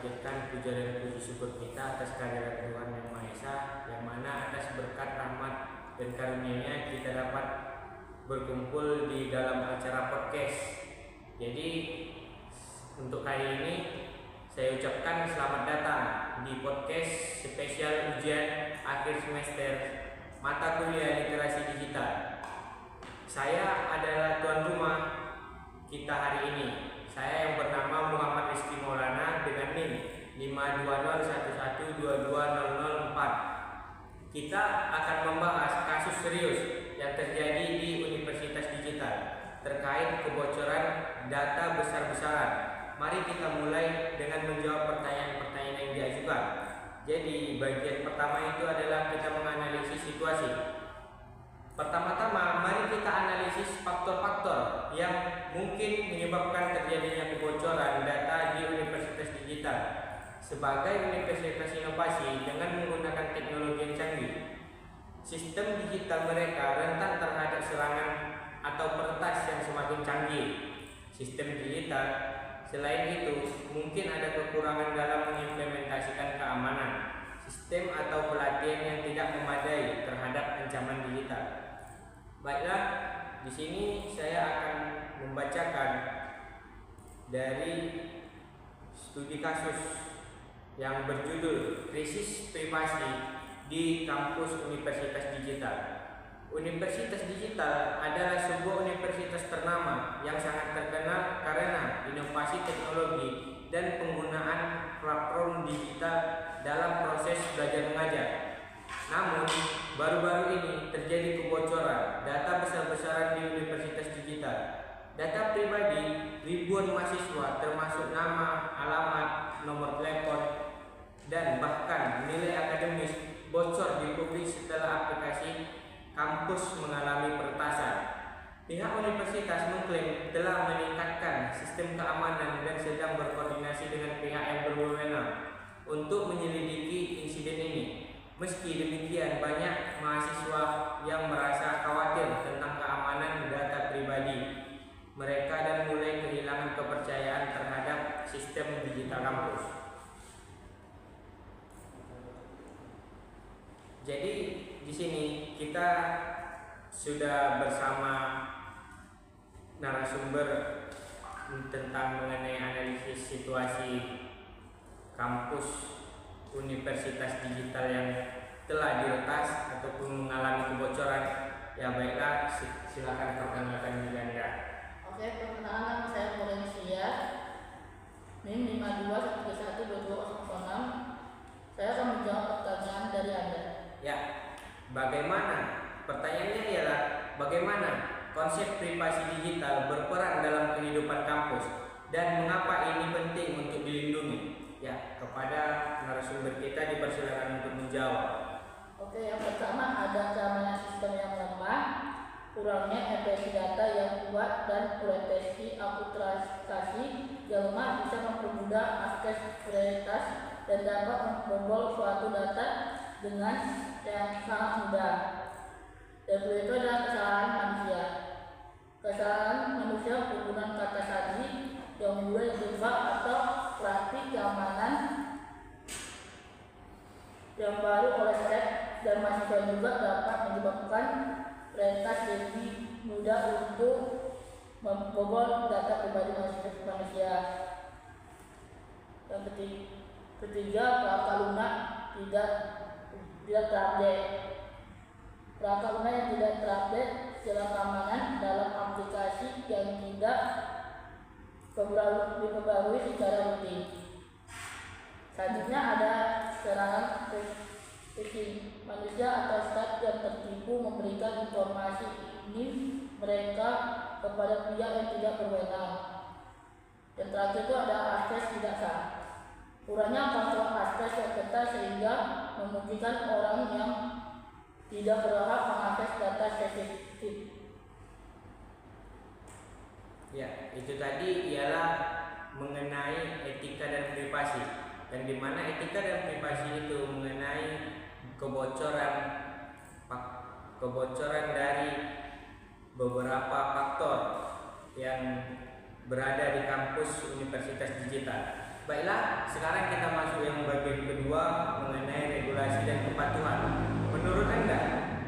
memanjatkan puja dan puji syukur kita atas kehadiran Tuhan Yang Maha Esa, yang mana atas berkat rahmat dan karunia-Nya kita dapat berkumpul di dalam acara podcast. Jadi untuk kali ini saya ucapkan selamat datang di podcast spesial ujian akhir semester mata kuliah literasi digital. Saya adalah tuan rumah kita hari ini. Saya yang bernama Muhammad Rizky Maulana dengan NIM 52011220004. Kita akan membahas kasus serius yang terjadi di Universitas Digital terkait kebocoran data besar-besaran. Mari kita mulai dengan menjawab pertanyaan-pertanyaan yang diajukan. Jadi bagian pertama itu adalah kita menganalisis situasi. Pertama-tama, mari kita analisis faktor-faktor yang mungkin menyebabkan terjadinya kebocoran data di Universitas Digital. Sebagai universitas inovasi dengan menggunakan teknologi yang canggih, sistem digital mereka rentan terhadap serangan atau peretas yang semakin canggih. Sistem digital, selain itu, mungkin ada kekurangan dalam mengimplementasikan keamanan sistem atau pelatihan yang tidak memadai terhadap ancaman digital. Baiklah, di sini saya akan membacakan dari studi kasus yang berjudul Krisis Privasi di Kampus Universitas Digital. Universitas Digital adalah sebuah universitas ternama yang sangat terkenal karena inovasi teknologi dan penggunaan platform digital dalam proses belajar mengajar. Namun, baru-baru ini terjadi kebocoran data besar-besaran di Universitas Digital. Data pribadi ribuan mahasiswa termasuk nama, alamat, nomor telepon, dan bahkan nilai akademis bocor dipublik setelah aplikasi kampus mengalami peretasan. Pihak universitas mengklaim telah meningkatkan sistem keamanan dan sedang berkoordinasi dengan pihak yang berwenang untuk menyelidiki insiden ini. Meski demikian, banyak mahasiswa yang merasa khawatir tentang keamanan data pribadi mereka dan mulai kehilangan kepercayaan terhadap sistem digital kampus. Jadi di sini kita sudah bersama narasumber tentang mengenai analisis situasi kampus Universitas Digital yang telah diretas ataupun mengalami kebocoran. Ya baiklah, silakan perkenalkan diri Anda. Oke, perkenalkan nama saya Florencia, NIM 521312206. Saya akan menjawab pertanyaan dari Anda. Ya, bagaimana? Pertanyaannya ialah bagaimana konsep privasi digital berperan dalam kehidupan kampus dan mengapa ini penting untuk dilindungi? Ya, kepada narasumber kita dipersilakan untuk menjawab. Oke, yang pertama ada keamanan sistem yang lemah, kurangnya enkripsi data yang kuat, dan proteksi akuntansi yang lemah bisa mempermudah akses prioritas dan dapat membobol suatu data dengan yang sangat mudah. Dan itu adalah kesalahan manusia. Kesalahan manusia penggunaan kata sandi yang mudah dijebak atau praktik keamanan yang baru oleh hack dan mahasiswa juga dapat menyebabkan prioritas lebih mudah untuk membobol data pribadi manusia. Yang ketiga, perangkat lunak tidak terupdate. Perangkat lunak yang tidak terupdate secara keamanan dalam aplikasi yang tidak diperbarui secara rutin. Selanjutnya ada serangan phishing. Manusia atau staff yang tertipu memberikan informasi ini mereka kepada pihak yang tidak berwenang. Dan terakhir itu ada akses tidak sah. Kurangnya kontrol akses yang ketat sehingga memungkinkan orang yang tidak berhak mengakses data sensitif. Ya, itu tadi ialah mengenai etika dan privasi, dan di mana etika dan privasi itu mengenai kebocoran dari beberapa faktor yang berada di kampus Universitas Digital. Baiklah, sekarang kita masuk yang bagian kedua mengenai regulasi dan kepatuhan. Menurut Anda,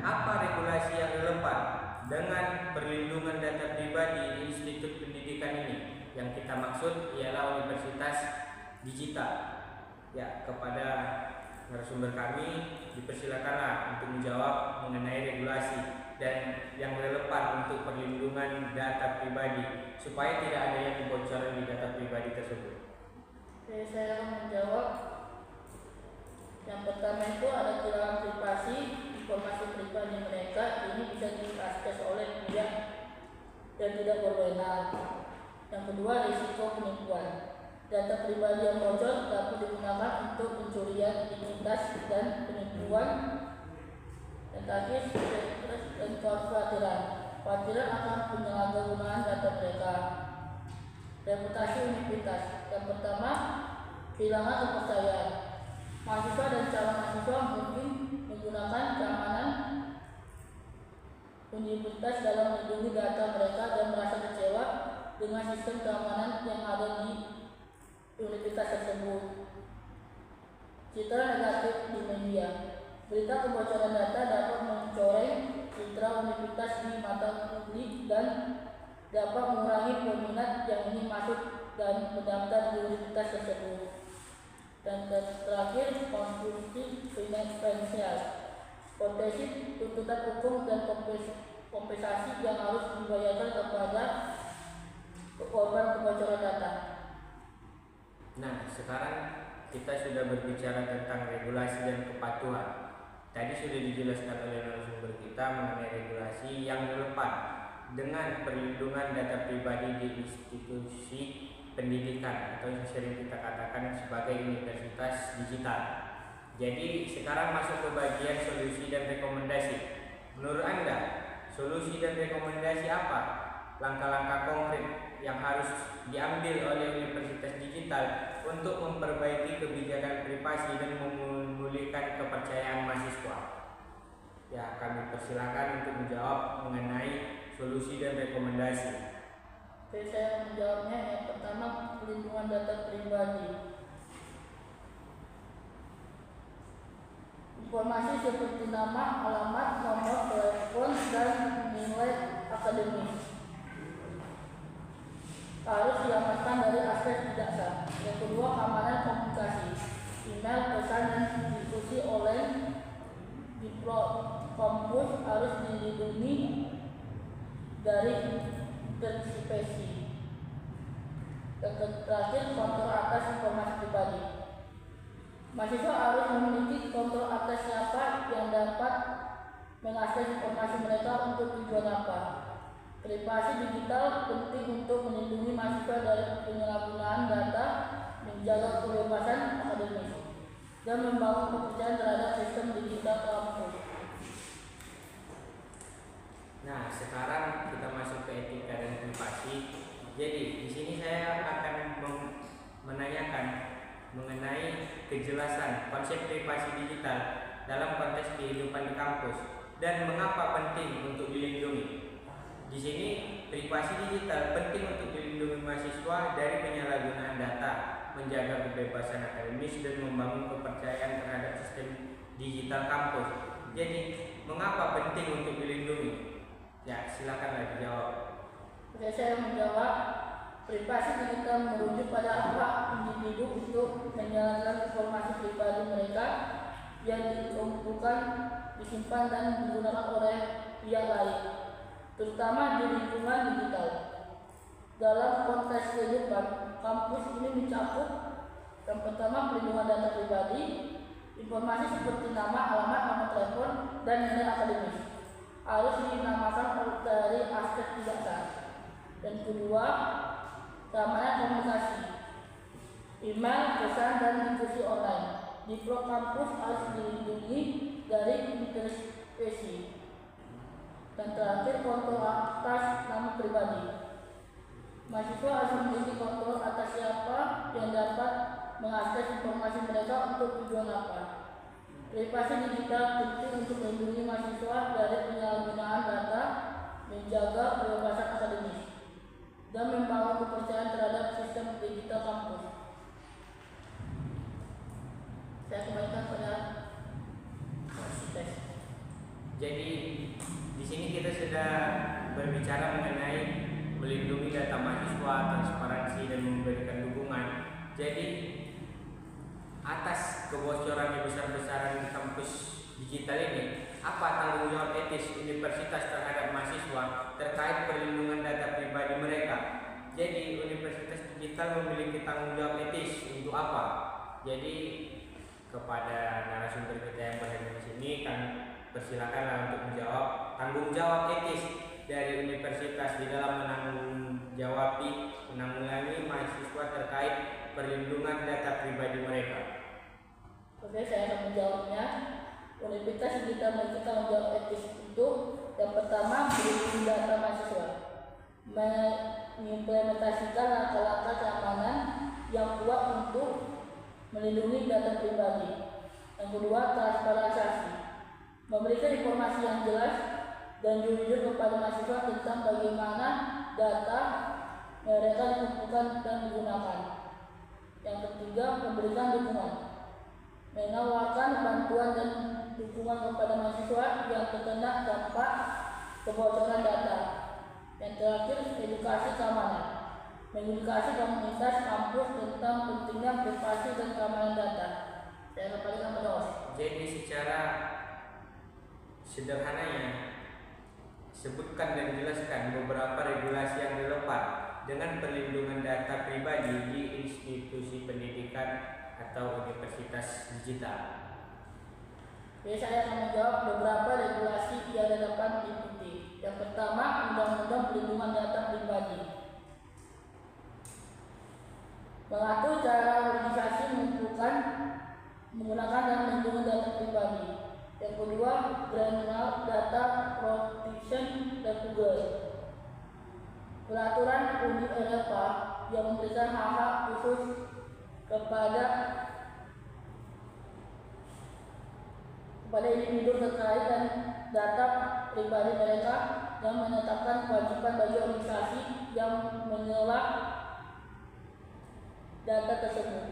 apa regulasi yang relevan dengan perlindungan data pribadi di institut pendidikan ini? Yang kita maksud ialah universitas digital. Ya, kepada narasumber kami dipersilakanlah untuk menjawab mengenai regulasi dan yang relevan untuk perlindungan data pribadi supaya tidak adanya kebocoran di data pribadi tersebut. Oke, saya akan menjawab. Yang pertama itu ada kehilangan privasi, informasi pribadi mereka ini bisa diakses oleh pihak yang tidak berwenang. Yang kedua, risiko penipuan. Data pribadi yang bocor dapat digunakan untuk pencurian identitas dan penipuan. Dan terakhir, dan kekhawatiran akan penyalahgunaan data mereka. Reputasi universitas. Yang pertama, kehilangan kepercayaan. Mahasiswa dan calon mahasiswa mungkin menggunakan keamanan universitas dalam melindungi data mereka dan merasa kecewa dengan sistem keamanan yang ada di universitas tersebut. Citra negatif di media. Berita kebocoran data dapat mencoreng citra universitas di mata publik dan dapat mengurangi peminat yang ingin masuk dan mendaftar di universitas tersebut. Dan terakhir, konstruksi finansial. Potensi tuntutan hukum dan kompensasi yang harus dibayarkan kepada korban kebocoran data. Nah, sekarang kita sudah berbicara tentang regulasi dan kepatuhan. Tadi sudah dijelaskan oleh narasumber kita mengenai regulasi yang relevan dengan perlindungan data pribadi di institusi pendidikan atau yang sering kita katakan sebagai universitas digital. Jadi sekarang masuk ke bagian solusi dan rekomendasi. Menurut Anda, solusi dan rekomendasi apa? Langkah-langkah konkret yang harus diambil oleh universitas digital untuk memperbaiki kebijakan privasi dan memulihkan kepercayaan mahasiswa. Ya, kami persilakan untuk menjawab mengenai solusi dan rekomendasi. Oke, saya menjawabnya. Yang pertama, perlindungan data pribadi. Informasi seperti nama, alamat, nomor telepon, dan nilai akademis harus diamankan dari akses tidak sah. Yang kedua, keamanan komunikasi. Email, pesan, dan diskusi online di kampus harus dilindungi dari intervensi. Yang terakhir, kontrol atas informasi pribadi. Mahasiswa harus memiliki kontrol atas siapa yang dapat mengakses informasi mereka untuk tujuan apa. Privasi digital penting untuk melindungi mahasiswa dari penyalahgunaan data, menjaga kebebasan akademis, dan membangun kepercayaan terhadap sistem digital kampus. Nah, sekarang kita masuk ke etika dan privasi. Jadi, di sini saya akan menanyakan mengenai kejelasan konsep privasi digital dalam konteks kehidupan di kampus dan mengapa penting untuk dilindungi. Di sini, privasi digital penting untuk dilindungi mahasiswa dari penyalahgunaan data, menjaga kebebasan akademis, dan membangun kepercayaan terhadap sistem digital kampus. Jadi, mengapa penting untuk dilindungi? Ya, silakanlah dijawab. Oke, saya menjawab. Privasi digital merujuk pada hak individu untuk menjalankan informasi pribadi mereka yang dikumpulkan, disimpan, dan digunakan oleh pihak lain, terutama di lingkungan digital. Dalam konteks kehidupan, kampus ini mencakup yang pertama perlindungan data pribadi, informasi seperti nama, alamat, nomor telepon, dan nilai akademis harus dinamakan dari akses tidak sah. Dan kedua, keamanan komunikasi, email, pesan, dan diskusi online di blog kampus harus dilindungi dari intervensi. Dan terakhir, kontrol atas nama pribadi. Mahasiswa harus memiliki kontrol atas siapa yang dapat mengakses informasi mereka untuk tujuan apa. Privasi digital penting untuk melindungi mahasiswa dari penyalahgunaan data, menjaga kebebasan akademis, dan membangun kepercayaan terhadap sistem digital kampus. Jadi di sini kita sudah berbicara mengenai melindungi data mahasiswa, transparansi dan memberikan dukungan. Jadi atas kebocoran yang besar-besaran di kampus digital ini, apa tanggung jawab etis universitas terhadap mahasiswa terkait perlindungan data pribadi mereka? Jadi universitas digital memiliki tanggung jawab etis untuk apa? Jadi kepada narasumber kita yang berada di sini, kami persilakanlah untuk menjawab tanggung jawab etis dari universitas di dalam menanggulangi mahasiswa terkait perlindungan data pribadi mereka. Oke, saya akan menjawabnya. Universitas digital memiliki tanggung jawab etis itu yang pertama melindungi data mahasiswa, mengimplementasikan langkah-langkah keamanan yang kuat untuk melindungi data pribadi. Yang kedua, transparansi, memberikan informasi yang jelas dan jujur kepada mahasiswa tentang bagaimana data mereka dikumpulkan dan digunakan. Yang ketiga, memberikan dukungan, menawarkan bantuan dan dukungan kepada mahasiswa yang terkena dampak kebocoran data. Yang terakhir, edukasi keamanan, mengedukasi komunitas kampus tentang pentingnya privasi dan keamanan data. Saya kembalikan kepada Mas. Jadi secara sederhananya, sebutkan dan jelaskan beberapa regulasi yang relevan dengan perlindungan data pribadi di institusi pendidikan atau universitas digital. Jadi saya akan menjawab beberapa regulasi yang relevan diikuti. Yang pertama, Undang-Undang Perlindungan Data Pribadi mengatur cara organisasi mengumpulkan, menggunakan dan melindungi data pribadi. Yang kedua, General Data Protection Regulation, peraturan Uni Eropa yang memberikan hak-hak khusus kepada individu terkait dan data pribadi mereka, yang menetapkan kewajiban bagi organisasi yang mengelola data tersebut.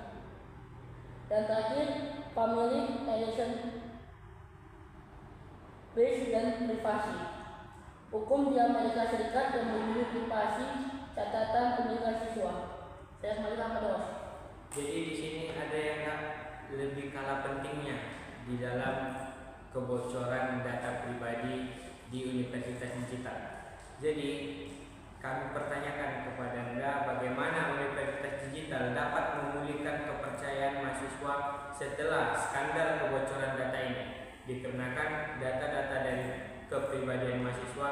Dan terakhir, Family Relation Rights dan privasi, hukum di Amerika Serikat yang melindungi privasi catatan pendidikan siswa. Saya kembalikan kepada Mas. Jadi di sini ada yang lebih kalah pentingnya di dalam kebocoran data pribadi di universitas digital. Jadi kami pertanyakan kepada Anda, bagaimana universitas digital dapat memulihkan kepercayaan mahasiswa setelah skandal kebocoran data ini, dikarenakan data-data dari kepribadian mahasiswa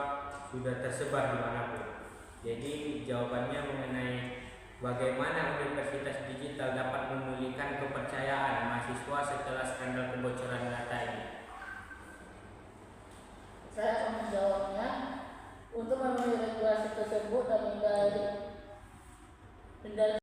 sudah tersebar dimanapun. Jadi jawabannya mengenai bagaimana universitas digital dapat memulihkan kepercayaan mahasiswa setelah skandal kebocoran data ini. Saya akan menjawabnya. Untuk memenuhi regulasi tersebut dan menghindari